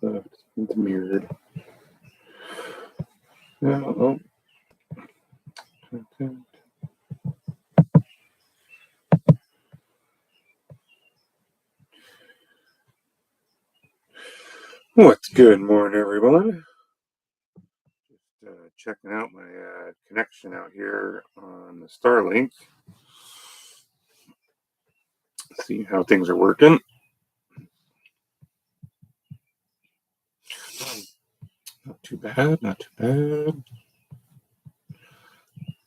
It's mirrored. Oh. What's good morning, everyone? Just checking out my connection out here on the Starlink. See how things are working. Not too bad, not too bad.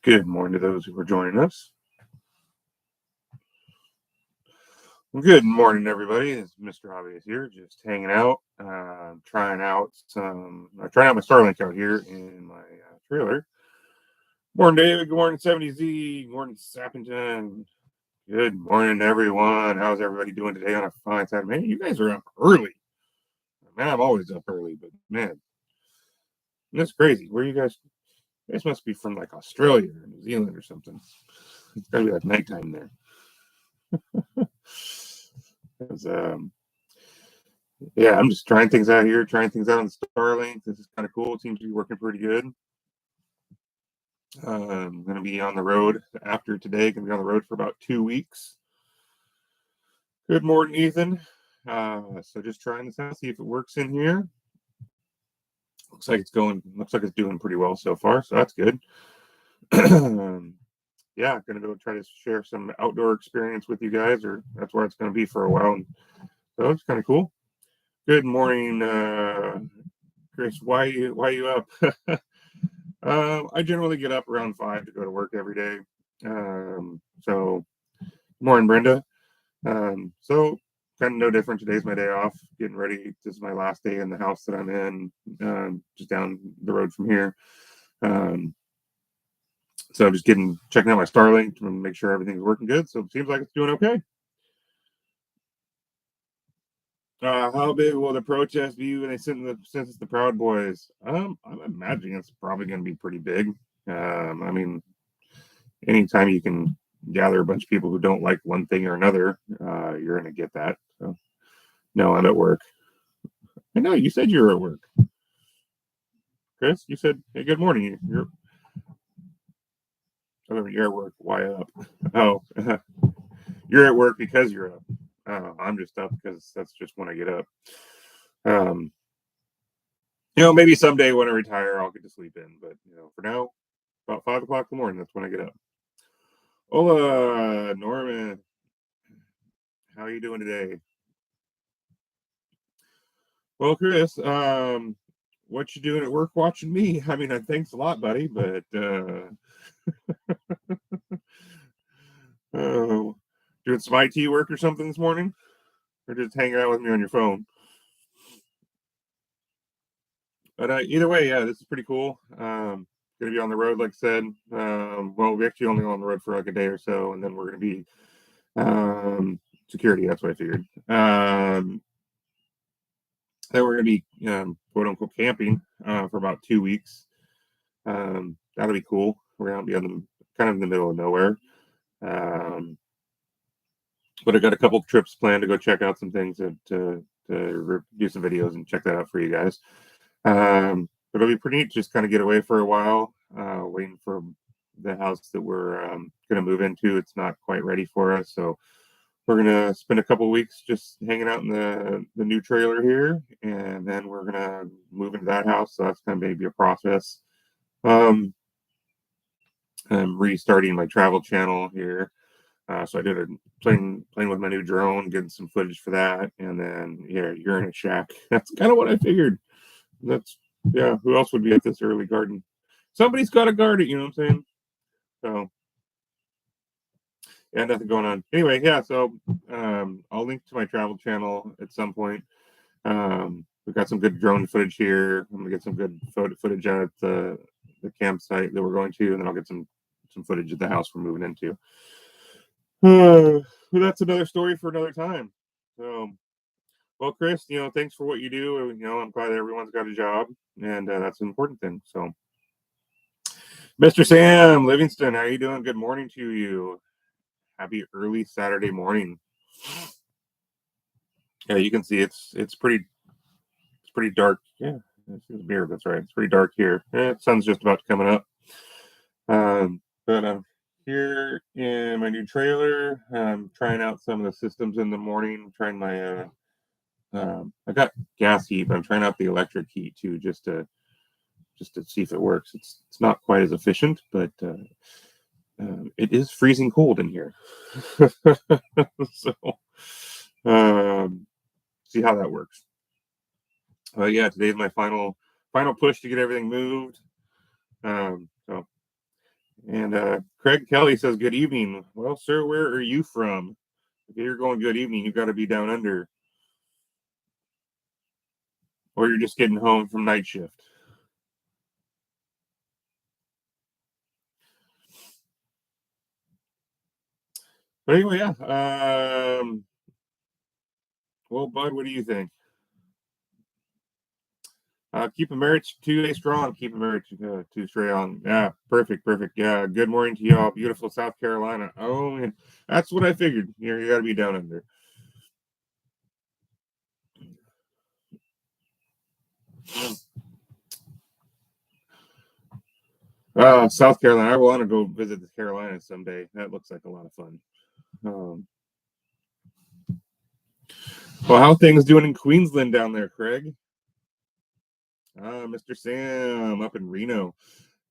Good morning to those who are joining us. Well, good morning, everybody. It's Mr. Obvious here, just hanging out, trying out my Starlink out here in my trailer. Morning, David. Good morning, 70Z. Good morning, Sappington. Good morning, everyone. How's everybody doing today on a fine Saturday? Man, you guys are up early. Man, I'm always up early, but man, that's crazy. Where you guys? You guys must be from like Australia or New Zealand or something. It's gotta be like nighttime there. Yeah, I'm just trying things out here, trying things out on the Starlink. This is kind of cool. It seems to be working pretty good. I'm going to be on the road after today. Going to be on the road for about 2 weeks. Good morning, Ethan. So just trying this out, see if it works in here. Looks like it's doing pretty well so far, so that's good. Yeah, gonna go try to share some outdoor experience with you guys, or that's where it's gonna be for a while. So it's kind of cool. Good morning, Chris. Why you up? I generally get up around 5 to go to work every day. So morning, Brenda. So kind of no different. Today's my day off. Getting ready. This is my last day in the house that I'm in, just down the road from here. So I'm just checking out my Starlink to make sure everything's working good. So it seems like it's doing okay. How big will the protest be when they sentence the Proud Boys? I'm imagining it's probably going to be pretty big. I mean, anytime you can gather a bunch of people who don't like one thing or another, you're going to get that. So, no, I'm at work. I know you said you were at work, Chris. You said, "Hey, good morning." You're at work. Why up? Oh, you're at work because you're up. I'm just up because that's just when I get up. Maybe someday when I retire, I'll get to sleep in. But for now, about 5 o'clock in the morning, that's when I get up. Hola, Norman. How are you doing today? Well, Chris, what you doing at work watching me? I mean, thanks a lot, buddy, but doing some IT work or something this morning? Or just hanging out with me on your phone? But either way, yeah, this is pretty cool. Going to be on the road, like I said. Well, we're actually only on the road for like a day or so, and then we're going to be security. That's what I figured. Then we're going to be quote unquote camping for about 2 weeks. That'll be cool. We're going to be kind of in the middle of nowhere. But I got a couple trips planned to go check out some things to do some videos and check that out for you guys. But it'll be pretty neat just kind of get away for a while, waiting for the house that we're going to move into. It's not quite ready for us, so we're going to spend a couple weeks just hanging out in the new trailer here, and then we're going to move into that house. So that's going to maybe a process. I'm restarting my travel channel here. So I did playing with my new drone, getting some footage for that, and then you're in a shack. That's kind of what I figured. Who else would be at this early garden? Somebody's got to guard it, you know what I'm saying? So yeah, nothing going on. Anyway, yeah, so I'll link to my travel channel at some point. We've got some good drone footage here. I'm gonna get some good footage out at the campsite that we're going to, and then I'll get some footage at the house we're moving into. That's another story for another time. So, well, Chris, thanks for what you do. I'm glad everyone's got a job, and that's an important thing. So, Mr. Sam Livingston, how are you doing? Good morning to you. Happy early Saturday morning. Yeah, you can see it's pretty pretty dark. Yeah, it's beer. That's right. It's pretty dark here. Sun's just about coming up. But I'm here in my new trailer. I'm trying out some of the systems in the morning. Trying my I got gas heat, but I'm trying out the electric heat too, just to see if it works. It's not quite as efficient, but it is freezing cold in here. So um, see how that works. Yeah, today's my final push to get everything moved. So and Craig Kelly says good evening. Well, sir, where are you from? If you're going good evening, you got to be down under, or you're just getting home from night shift. But anyway, yeah. Well, Bud, what do you think? Keep a marriage 2 day strong. Keep a marriage 2 strong. Yeah, perfect, perfect. Yeah, good morning to y'all. Beautiful South Carolina. Oh, man, that's what I figured. You got to be down under. South Carolina. I want to go visit the Carolinas someday. That looks like a lot of fun. Um, well, how things doing in Queensland down there, Craig? Mr. Sam up in Reno.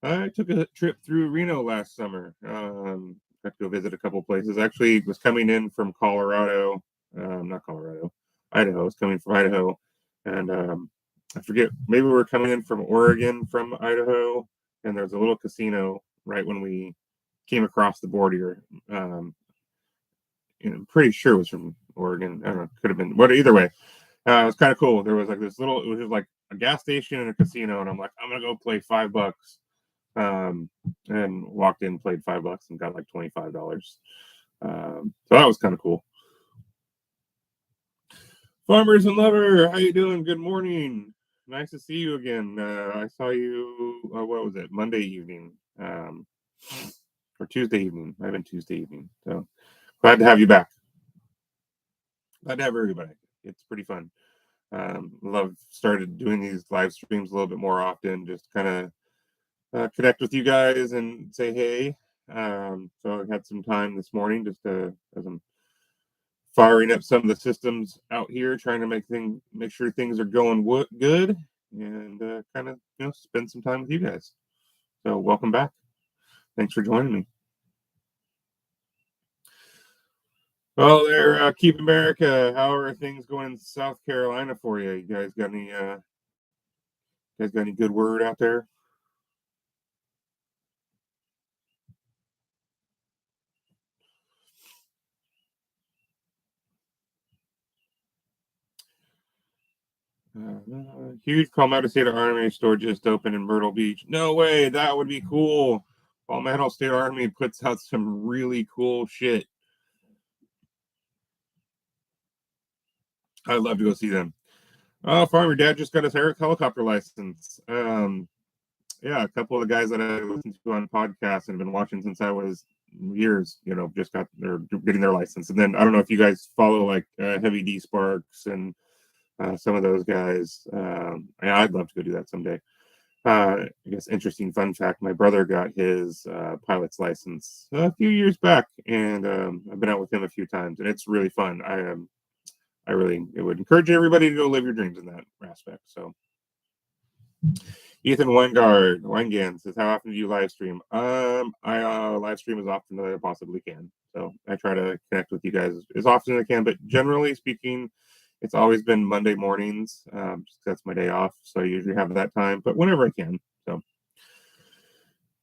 I took a trip through Reno last summer. Got to go visit a couple places. Actually, was coming in from Colorado. Not Colorado, Idaho. I was coming from Idaho, and I forget. Maybe we were coming in from Oregon from Idaho, and there's a little casino right when we came across the border. I'm pretty sure it was from Oregon. I don't know. Could have been. But either way, it was kind of cool. There was like this little. It was just like a gas station and a casino, and I'm like, I'm gonna go play $5. And walked in, played $5, and got like $25. So that was kind of cool. Farmers and Lover, how you doing? Good morning. Nice to see you again. I saw you. What was it? Monday evening, or Tuesday evening? I've been Tuesday evening. So glad to have you back. Glad to have everybody. It's pretty fun. Love started doing these live streams a little bit more often. Just kind of connect with you guys and say hey. So I had some time this morning just as I'm firing up some of the systems out here, trying to make sure things are going good, and kind of spend some time with you guys. So welcome back. Thanks for joining me. Well, there, Keep America. How are things going in South Carolina for you? You guys got any good word out there? Huge Palmetto State Army store just opened in Myrtle Beach. No way, that would be cool. Palmetto State Army puts out some really cool shit. I'd love to go see them. Farmer Dad just got his helicopter license. Yeah, a couple of the guys that I listened to on podcasts and been watching since I was years, just they're getting their license. And then I don't know if you guys follow like Heavy D Sparks and some of those guys. Yeah, I'd love to go do that someday. I guess interesting fun fact: my brother got his pilot's license a few years back, and I've been out with him a few times, and it's really fun. I really it would encourage everybody to go live your dreams in that aspect. So, Ethan Weingand says, "How often do you live stream?" I live stream as often as I possibly can. So I try to connect with you guys as often as I can. But generally speaking, it's always been Monday mornings. Just that's my day off, so I usually have that time. But whenever I can. So,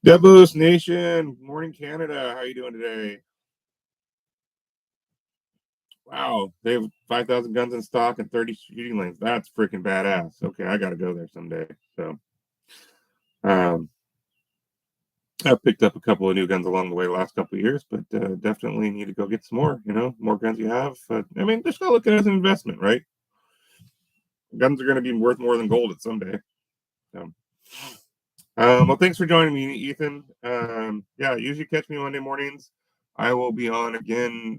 Debus Nation, morning Canada. How you doing today? Wow, they have 5,000 guns in stock and 30 shooting lanes. That's freaking badass. Okay, I got to go there someday. So, um, I've picked up a couple of new guns along the way the last couple of years, but definitely need to go get some more. More guns you have. I mean, just gotta look at it as an investment, right? Guns are going to be worth more than gold at someday. So, well, thanks for joining me, Ethan. Yeah, usually catch me Monday mornings. I will be on again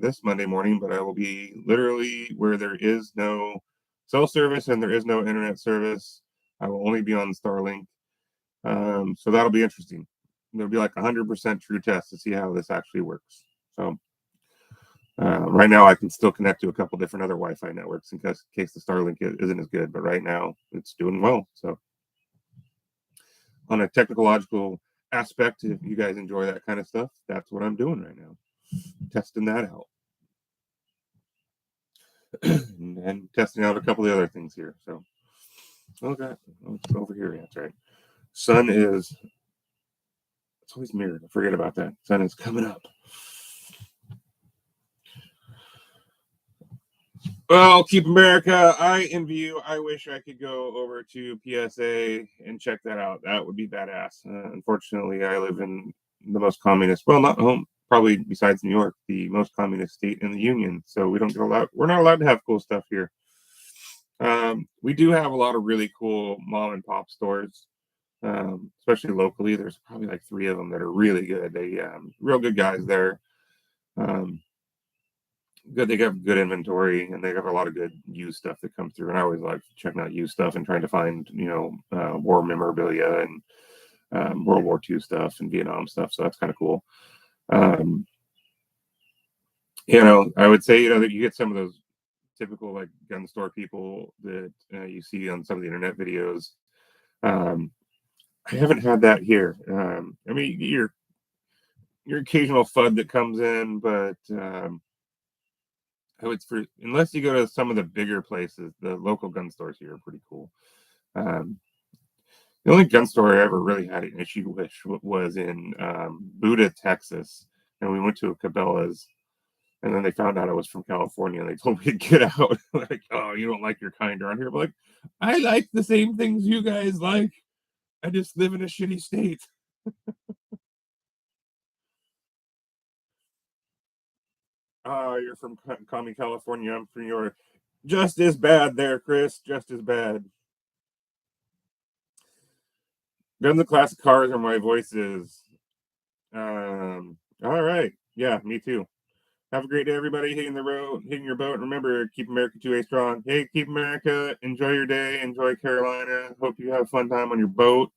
this Monday morning, but I will be literally where there is no cell service and there is no internet service. I will only be on Starlink. So that'll be interesting. There'll be like 100% true test to see how this actually works. So right now, I can still connect to a couple different other Wi-Fi networks in case the Starlink isn't as good. But right now, it's doing well. So on a technological aspect, if you guys enjoy that kind of stuff, that's what I'm doing right now, testing that out. And testing out a couple of other things here. So, okay, over here. That's right. Sun is. It's always mirrored. I forget about that. Sun is coming up. Well, Keep America, I envy you. I wish I could go over to PSA and check that out. That would be badass. Unfortunately, I live in the most communist, well, not home, probably besides New York, the most communist state in the Union. So we don't get allowed. We're not allowed to have cool stuff here. We do have a lot of really cool mom and pop stores, especially locally. There's probably like 3 of them that are really good. They real good guys there. Good, they have good inventory and they have a lot of good used stuff that comes through. And I always like checking out used stuff and trying to find, war memorabilia and World War II stuff and Vietnam stuff. So that's kind of cool. I would say, that you get some of those typical like gun store people that you see on some of the internet videos. I haven't had that here. I mean, your occasional FUD that comes in, but unless you go to some of the bigger places, the local gun stores here are pretty cool. The only gun store I ever really had an issue with was in Buda, Texas, and we went to a Cabela's, and then they found out I was from California, and they told me to get out. Like, oh, you don't like your kind around here? But like, I like the same things you guys like. I just live in a shitty state. You're from commie California. I'm from New York. Just as bad there, Chris. Just as bad. Guns and classic cars are my voices. All right. Yeah, me too. Have a great day, everybody. Hitting your boat. Remember, keep America 2A strong. Hey, keep America. Enjoy your day. Enjoy Carolina. Hope you have a fun time on your boat.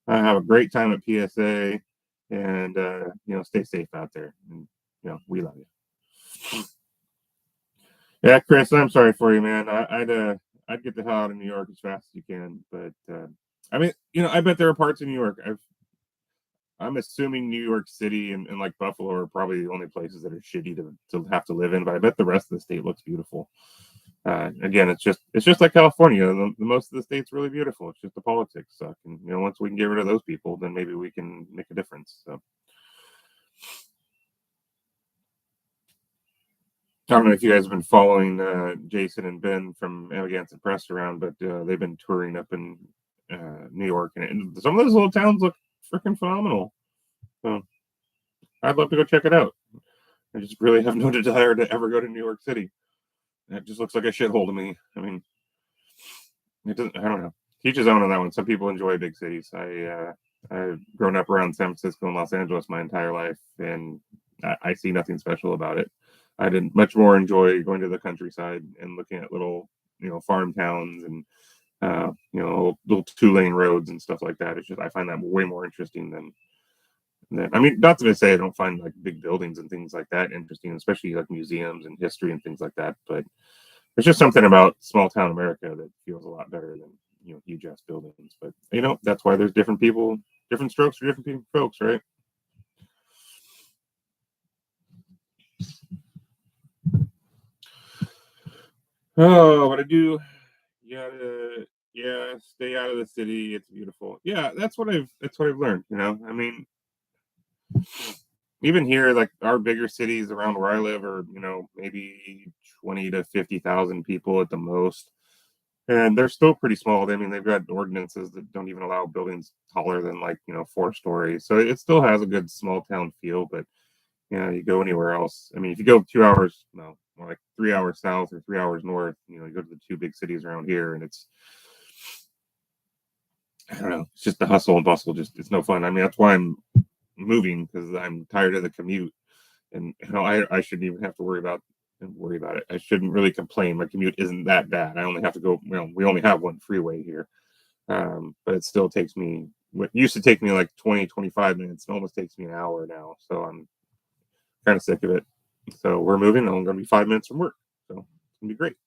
Have a great time at PSA, and stay safe out there. And we love you. Yeah, Chris, I'm sorry for you, man. I'd get the hell out of New York as fast as you can, but I mean, I bet there are parts of New York. I'm assuming New York City and like Buffalo are probably the only places that are shitty to have to live in, but I bet the rest of the state looks beautiful. Again, it's just like California. The most of the state's really beautiful. It's just the politics suck, and once we can get rid of those people, then maybe we can make a difference. So I don't know if you guys have been following Jason and Ben from Amagansett Press around, but they've been touring up in New York, and some of those little towns look freaking phenomenal. So I'd love to go check it out. I just really have no desire to ever go to New York City. It just looks like a shithole to me. I mean, it doesn't. I don't know. Teach his own on that one. Some people enjoy big cities. I've grown up around San Francisco and Los Angeles my entire life, and I see nothing special about it. I didn't much more enjoy going to the countryside and looking at little, farm towns and little 2-lane roads and stuff like that. It's just I find that way more interesting than. I mean, not to say I don't find like big buildings and things like that interesting, especially like museums and history and things like that. But there's just something about small town America that feels a lot better than huge ass buildings. But that's why there's different people, different strokes for different folks, right? Oh, what I do? Yeah, stay out of the city. It's beautiful. Yeah, that's what I've learned. I mean, even here, like our bigger cities around where I live are, maybe 20 to 50,000 people at the most. And they're still pretty small. I mean, they've got ordinances that don't even allow buildings taller than like, 4 stories. So it still has a good small town feel, but you go anywhere else. I mean, if you go 2 hours, no, more like 3 hours south or 3 hours north, you go to the 2 big cities around here and I don't know, it's just the hustle and bustle. Just, it's no fun. I mean, that's why I'm moving because I'm tired of the commute. And I shouldn't even have to worry about worry about it. I shouldn't really complain. My commute isn't that bad. I only have to go. We only have one freeway here, but it still takes me. What used to take me like 20, 25 minutes. It almost takes me an hour now. So I'm kind of sick of it. So we're moving. I'm going to be 5 minutes from work. So it's going to be great.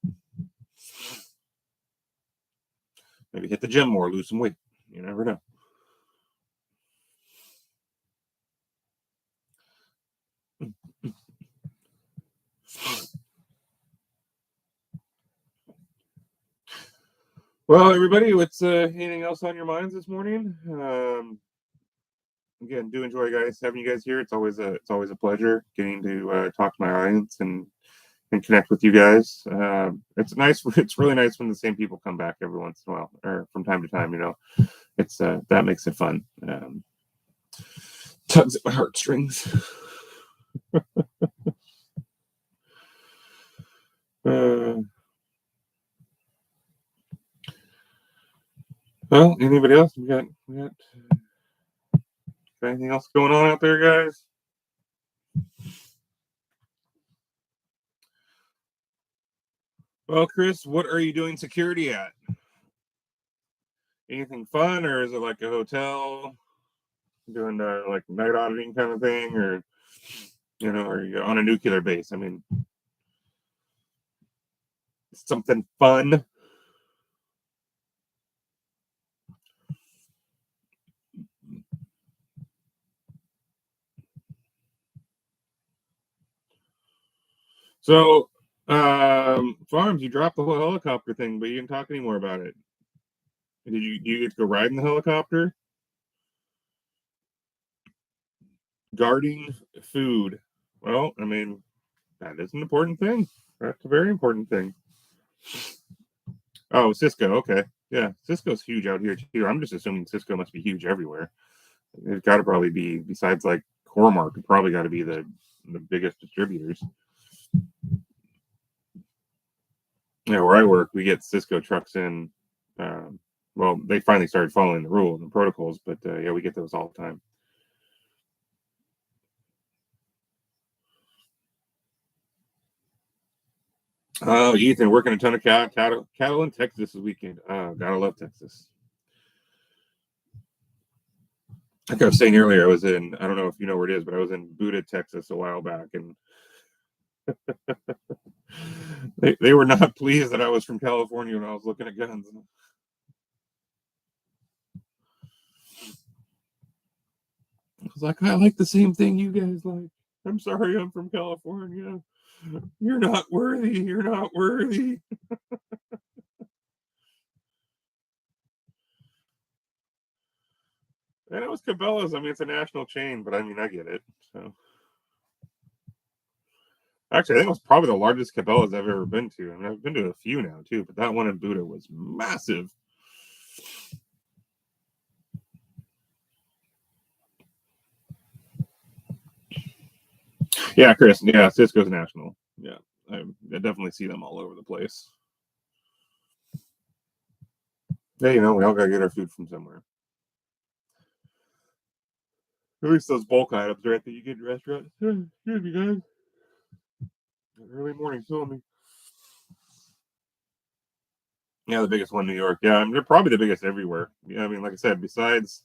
Maybe hit the gym more, lose some weight. You never know. Well, everybody, what's anything else on your minds this morning? Again, do enjoy, guys, having you guys here. It's always a pleasure getting to talk to my audience and connect with you guys. It's nice. It's really nice when the same people come back every once in a while, or from time to time. It's that makes it fun. Tugs at my heartstrings. Well, anybody else? We got anything else going on out there, guys? Well, Chris, what are you doing security at? Anything fun, or is it like a hotel doing like night auditing kind of thing, or are you on a nuclear base? I mean, something fun. So, Farms, you dropped the whole helicopter thing, but you didn't talk anymore about it. Do you get to go ride in the helicopter? Guarding food. Well, I mean, that is an important thing. That's a very important thing. Oh, Cisco. Okay. Yeah. Cisco's huge out here too. I'm just assuming Cisco must be huge everywhere. It's got to probably be, besides like Core-Mark, it probably got to be the biggest distributors. Yeah, where I work, we get Cisco trucks in. Well, they finally started following the rules and protocols, but yeah, we get those all the time. Oh, Ethan, working a ton of cattle in Texas this weekend. Gotta love Texas. Like I was saying earlier, I don't know if you know where it is, but I was in Buda, Texas a while back, and they were not pleased that I was from California when I was looking at guns. I was like, I like the same thing you guys like. I'm sorry, I'm from California. You're not worthy. You're not worthy. And it was Cabela's. I mean, it's a national chain, but I mean, I get it. So actually, I think it was probably the largest Cabela's I've ever been to. I mean, I've been to a few now too, but that one in Buda was massive. Yeah, Chris. Yeah, Cisco's national. Yeah, I definitely see them all over the place. Yeah, we all gotta get our food from somewhere. At least those bulk items, right, that you get in restaurants. Excuse me, guys. Early morning killing me. Yeah, the biggest one in New York. Yeah, I mean, they're probably the biggest everywhere. Yeah, I mean, like I said, besides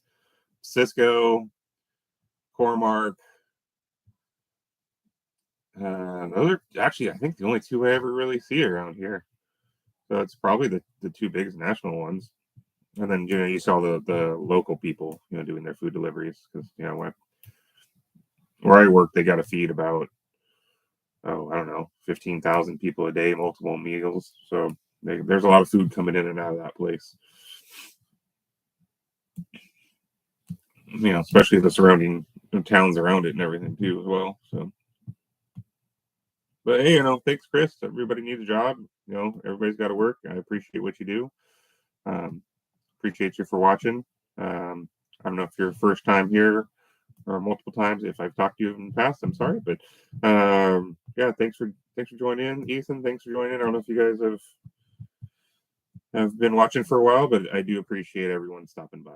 Cisco, Core-Mark, those are actually, I think, the only two I ever really see around here. So it's probably the two biggest national ones. And then you saw the local people doing their food deliveries because where I work they got to feed about I don't know 15,000 people a day, multiple meals. So there's a lot of food coming in and out of that place. Especially the surrounding towns around it and everything too as well. So, but hey, thanks, Chris. Everybody needs a job. Everybody's got to work. I appreciate what you do. Um, appreciate you for watching. I don't know if you're first time here or multiple times. If I've talked to you in the past, I'm sorry, but yeah, thanks for joining in, Ethan. Thanks for joining in. I don't know if you guys have been watching for a while, but I do appreciate everyone stopping by.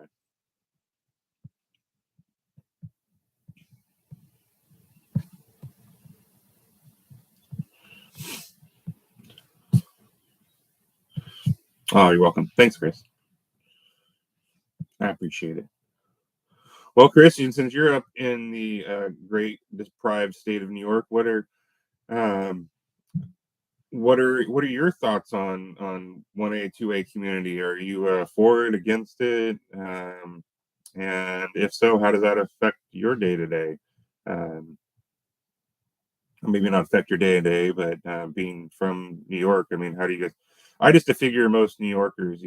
Oh, you're welcome. Thanks, Chris. I appreciate it. Well, Christian, since you're up in the great deprived state of New York, um, what are your thoughts on 1A 2A community? Are you for it, against it? And if so, how does that affect your day to day? Maybe not affect your day to day, but being from New York, I mean, how do you guys? I just to figure most New Yorkers,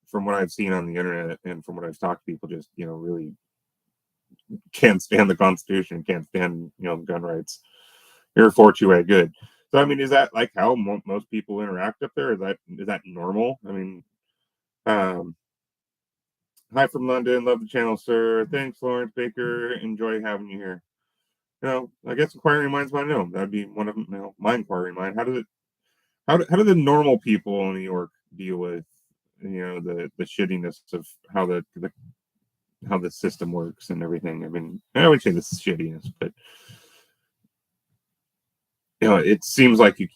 from what I've seen on the internet and from what I've talked to people, just really can't stand the Constitution, can't stand gun rights. You're for 2A, good. So I mean, is that like how most people interact up there? Is that normal? I mean, um, hi from London, love the channel, sir. Thanks, Lawrence Baker. Enjoy having you here. I guess inquiring minds want to know. That'd be one of them. My inquiring mind. How do the normal people in New York deal with the shittiness of how the system works and everything? I mean, I would say this is shittiness, but it seems like in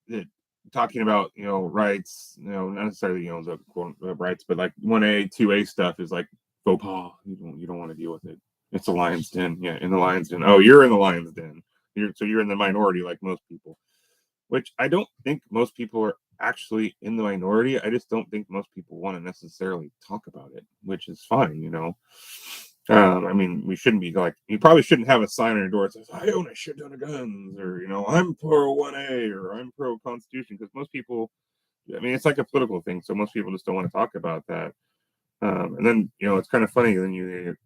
it, talking about rights, not necessarily the quote rights, but like 1A 2A stuff is like faux pas. You don't want to deal with it. It's a lion's den. Yeah, in the lion's den. Oh, you're in the lion's den. You're in the minority like most people, which I don't think most people are actually in the minority. I just don't think most people want to necessarily talk about it, which is fine. I mean, we shouldn't be like, you probably shouldn't have a sign on your door that says, I own a shit ton of guns, or, I'm pro 1A, or I'm pro Constitution, because most people, I mean, it's like a political thing. So most people just don't want to talk about that. And then, it's kind of funny. Then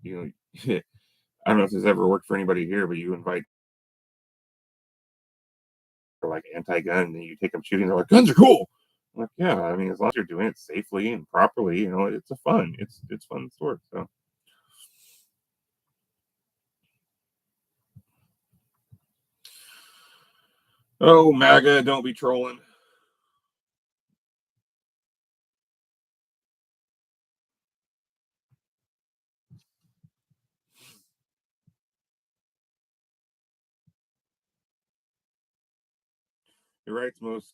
I don't know if this ever worked for anybody here, but you invite like anti-gun, and then you take them shooting. They're like, guns are cool. I'm like, yeah, I mean, as long as you're doing it safely and properly, it's fun sport. So, oh, MAGA, don't be trolling. Your rights most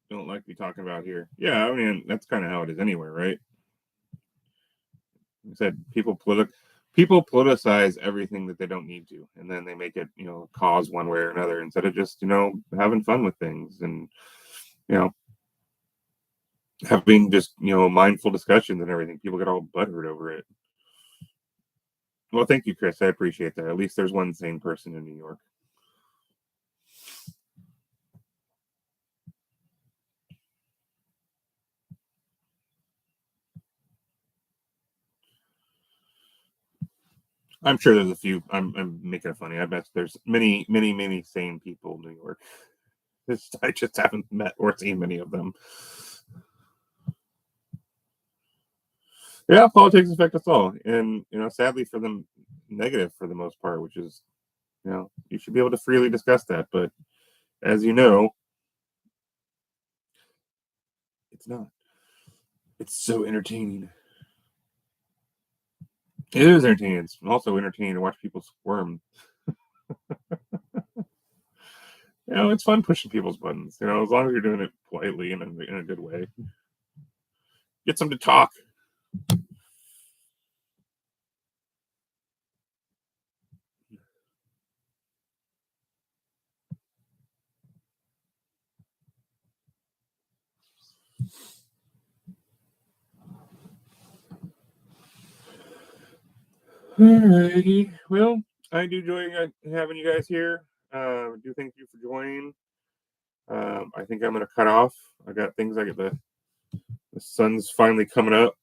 don't like to be talking about here. Yeah, I mean, that's kind of how it is anywhere, right? I said people politicize everything that they don't need to, and then they make it cause one way or another instead of just having fun with things and you know having just mindful discussions and everything. People get all butthurt over it. Well, thank you, Chris. I appreciate that. At least there's one sane person in New York. I'm sure there's a few. I'm making it funny. I bet there's many, many, many sane people in New York. I just haven't met or seen many of them. Yeah, politics affect us all, and sadly for them, negative for the most part. Which is, you should be able to freely discuss that. But as you know, it's not. It's so entertaining. It is entertaining. It's also entertaining to watch people squirm. It's fun pushing people's buttons. As long as you're doing it politely and in a good way. Get them to talk. Alrighty. Well, I do enjoy having you guys here. I do thank you for joining. I think I'm gonna cut off. I got things. I get the sun's finally coming up.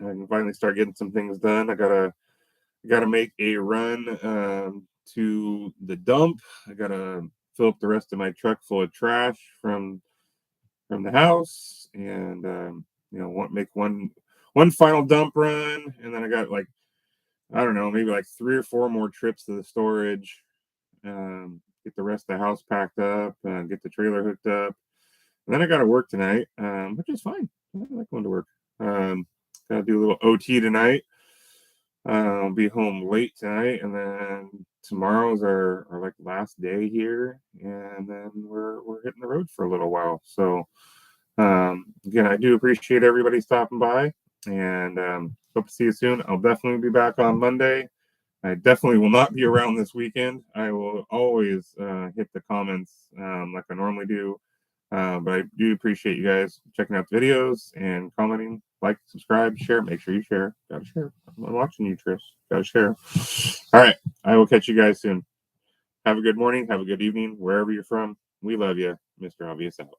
I can finally start getting some things done. I gotta make a run to the dump. I gotta fill up the rest of my truck full of trash from the house, and make one final dump run, and then I got like I don't know, maybe like 3 or 4 more trips to the storage. Get the rest of the house packed up, get the trailer hooked up. And then I got to work tonight, which is fine. I like going to work. Got to do a little OT tonight. I'll be home late tonight, and then tomorrow's our like last day here, and then we're hitting the road for a little while. So again, I do appreciate everybody stopping by, and hope to see you soon. I'll definitely be back on Monday. I definitely will not be around this weekend. I will always hit the comments like I normally do. But I do appreciate you guys checking out the videos and commenting. Like, subscribe, share. Make sure you share. Gotta share. I'm watching you, Trish. Gotta share. All right. I will catch you guys soon. Have a good morning. Have a good evening, wherever you're from. We love you. Mr. Obvious out.